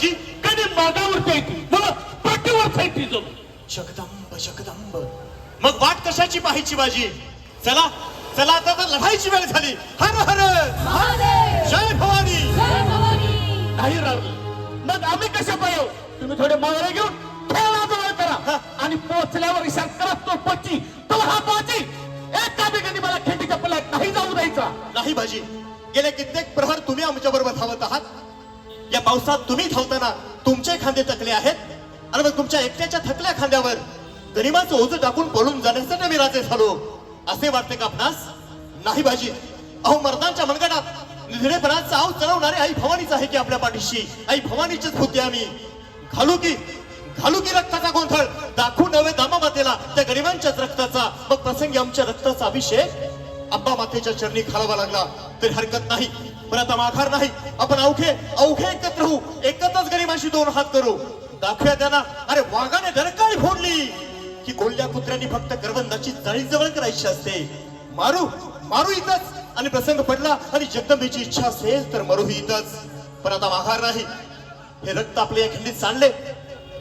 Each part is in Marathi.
बाजी कधी मागावर येते मला पाठीवर येते जो जगदंब जगदंब मग वाट कशाची पाहायची बाजी चला चला आता तर लढाईची वेळ झाली हर हर जय भवानी नाही राहिलं मग आम्ही कशा पाहिजे तुम्ही थोडे मागरे घेऊन ठेवला जवळ करा आणि पोहोचल्यावर इशारा करा तो पच्ची तो हा बाजी एका बिगणी मला खेटीच्या पल्ल्यात नाही जाऊ द्यायचा नाही बाजी गेले कित्येक प्रहर तुम्ही आमच्या बरोबर धावत आहात या पावसात तुम्ही धावताना तुमचे खांदे थकले आहेत आणि मग तुमच्या एकट्याच्या थकल्या खांद्यावर गरिमाचं ओझं टाकून पळून जाण्यासाठी मी राजे झालो असे वाटते का आपणास नाही बाजी अहो मर्दांच्या मनगटात निधडेपणाचा आव चढवणारे आई भवानीच आहे की आपल्या पाठीशी आई भवानीचेच होते आम्ही घालू की रक्ताचा गोंधळ दाखवू नवे दामा मातेला त्या गरिबांच्याच रक्ताचा मग प्रसंगी आमच्या रक्ताचा अभिषेक अंबा मातेच्या चरणी घालावा लागला तरी हरकत नाही पण आता माघार नाही आपण अवघे एकत्र होऊ एकत्रच गरिबांशी दोन हात करू दाखव्या त्यांना अरे वाघाने डरकाळी फोडली की कोल्ह्या कुत्र्यांनी फक्त करवंदाची जाळी जवळ करायची असते मारू इथंच आणि प्रसंग पडला आणि जगदंबेची इच्छा असेल तर मरूही इथंच पण आता माघार नाही हे रक्त आपल्या या खिंडीत सांडले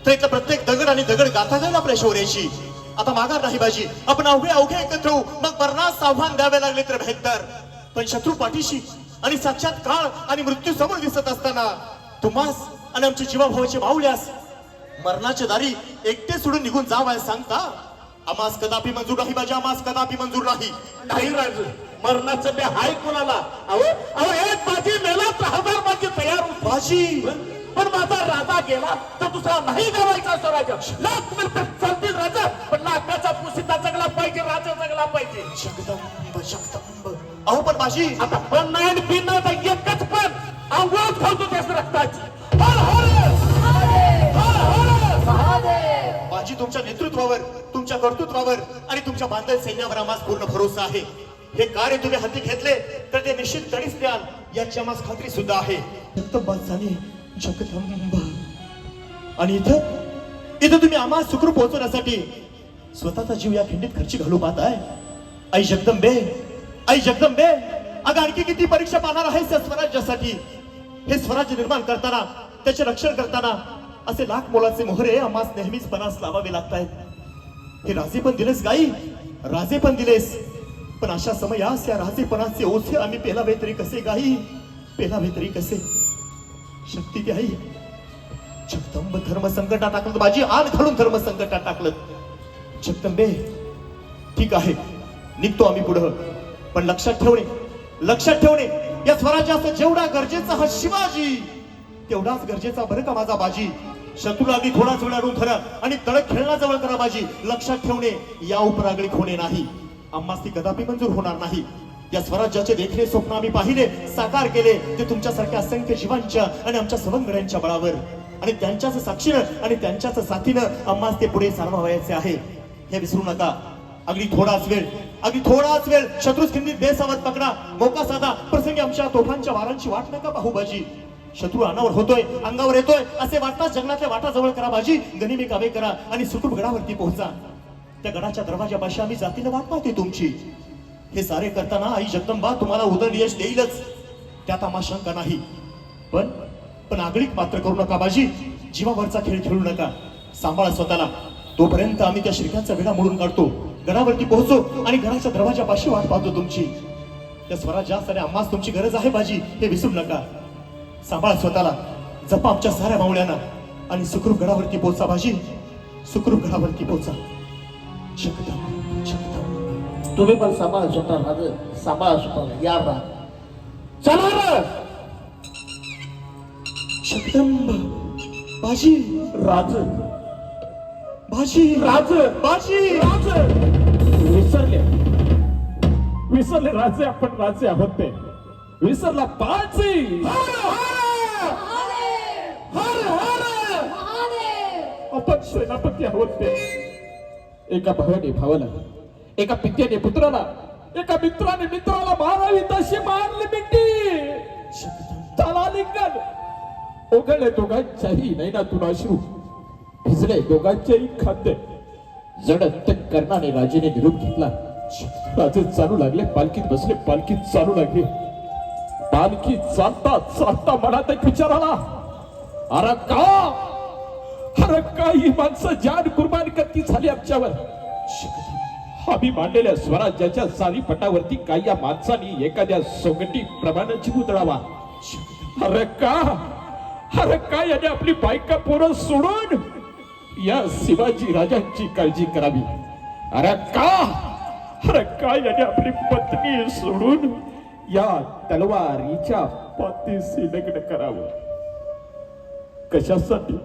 तर इथं प्रत्येक दगड आणि दगड गाथा घाल आपल्या शौर्याची आता माघार नाही बाजी आपण अवघे एकत्र होऊ मग मरणास आव्हान द्यावे लागले तर बेहत्तर पण शत्रू पाठीशी आणि साक्षात काळ आणि मृत्यू समोर दिसत असताना तुम्हास आणि आमच्या जीवाभावाचे माऊल्यास मरणाच्या दारी एकटे सोडून निघून जावाय सांगता आमास कदापि मंजूर नाही बाजी आमास कदापि मंजूर नाही नाही राजू मरणाचं बे हाय कोणाला अहो एक बाजी मेला तर 1000 बाजी तयार होती बाजी पण माझा राजा गेला तर दुसरा नाही गावायचा असतो राजा लाख मिळतात चालतील राजा पण लाखाचा पुसिता जगला पाहिजे राजा जगला पाहिजे जगदंब अहो पण बाजी आता पण नाही आणि पिन नाही तर एकच पण आंघोळ घालतो त्याच रक्ताची बाजी तुमच्या नेतृत्वावर तुमच्या कर्तृत्वावर आणि तुमच्या बांधल सैन्यावर आम्हाला पूर्ण भरोसा आहे हे कार्य तुम्ही हाती घेतले तर ते निश्चित तडीच द्याल याची आम्हाला खात्री सुद्धा आहे जगदंब आणि इथं तुम्ही आम्हाला सुखरूप पोहोचवण्यासाठी स्वतःचा जीव या खिंडीत खर्ची घालू पाहताय आई जगदंबे अगं आणखी किती परीक्षा पाहणार आहे त्या स्वराज्यासाठी हे स्वराज्य निर्माण करताना त्याचे रक्षण करताना असे लाख मोलाचे मोहरे आम्हास नेहमीच पणास लावावे लागतायत हे राजे पण दिलेस गाई राजे पण दिलेस पण अशा समयास या राजेपणाचे ओझे आम्ही पेलावे तरी कसे गाई पेलावे तरी कसे शक्ती ती आई जगदंब धर्म संकटात टाकलं माझी आण घालून धर्म संकटात टाकलं जगदंबे ठीक आहे निघतो आम्ही पुढं पण लक्षात ठेवणे या स्वराज्याचा जेवढा गरजेचा हा शिवाजी तेवढाच गरजेचा बरं का माझा बाजी शत्रूला आधी थोडाच वेळ अडून धरा आणि तडक खेळला जवळ करा बाजी लक्षात ठेवणे या उपरागळीक होणे नाही आम्हास ती कदापि मंजूर होणार नाही या स्वराज्याचे देखणे स्वप्न आम्ही पाहिले साकार केले ते तुमच्यासारख्या असंख्य जीवांच्या आणि आमच्या सवंगड्यांच्या बळावर आणि त्यांच्याच साक्षीनं आणि त्यांच्याच साथीनं आम्हास ते पुढे चालवायचे आहे हे विसरू नका अगदी थोडाच वेळ शत्रूस खिंडीत बेसावत पकडा मोका साधा प्रसंगी आमच्या तोफांच्या वारांची वाट नका पाहू बाजी शत्रू अनावर होतोय अंगावर येतोय असे वाटताच जंगलातल्या वाटा जवळ करा बाजी गनिमी कावे करा आणि सुखरूप गडावरती पोहोचा त्या गडाच्या दरवाजापाशी आम्ही जातीला वाट पाहते तुमची हे सारे करताना आई जगदंबा तुम्हाला उदर यश देईलच त्यात आम्हा शंका नाही पण आगळीक मात्र करू नका बाजी जीवावरचा खेळ खेळू नका सांभाळा स्वतःला तोपर्यंत आम्ही त्या श्रीकांचा वेढा मोडून काढतो गडावरती पोहोचो आणि घराच्या दरवाजापाशी वाट पाहतो तुमची त्या स्वराज्यास आणि आम्हास तुमची गरज आहे बाजी हे विसरू नका सांभाळा स्वतःला जपा आमच्या साऱ्या मावळ्यांना आणि सुखरूप गडावरती पोहोचा बाजी सुखरूप गडावरती पोहोचा जगदंब तुम्ही पण सांभाळा स्वतःला सांभाळा स्वतःला या बा चला जगदंब बाजी राज विसरले राजे आपण राजे आहोत ते विसरला बाजी आपण सेनापती आहोत ते एका भावाने भावाला एका पित्याने पुत्राला एका मित्राने मित्राला मारावी तशी मारली मिट्टी त्याला लिंगन ओघळले दोघांच्याही नैनातून अश्रू भिजले दोघांचेही खाद्य जडत कर्णाने राजेने निरोप घेतला राजे चालू लागले पालखीत बसले पालखीत चालू लागले पालखी चालता चालता मनात एक विचार आला अरे का, अरे का ही माणसं जान कुर्बान करती झाली आमच्यावर. आम्ही मांडलेल्या स्वराज्याच्या सारी पटावरती काही या माणसांनी एखाद्या सोंगटी प्रमाणे जीव उधळावा. अरे का याने आपली बायका पोरं सोडून या शिवाजी राजांची काळजी करावी. अरे का याने आपली पत्नी सोडून या तलवारीच्या पाठीशी लग्न करावं. कशासाठी?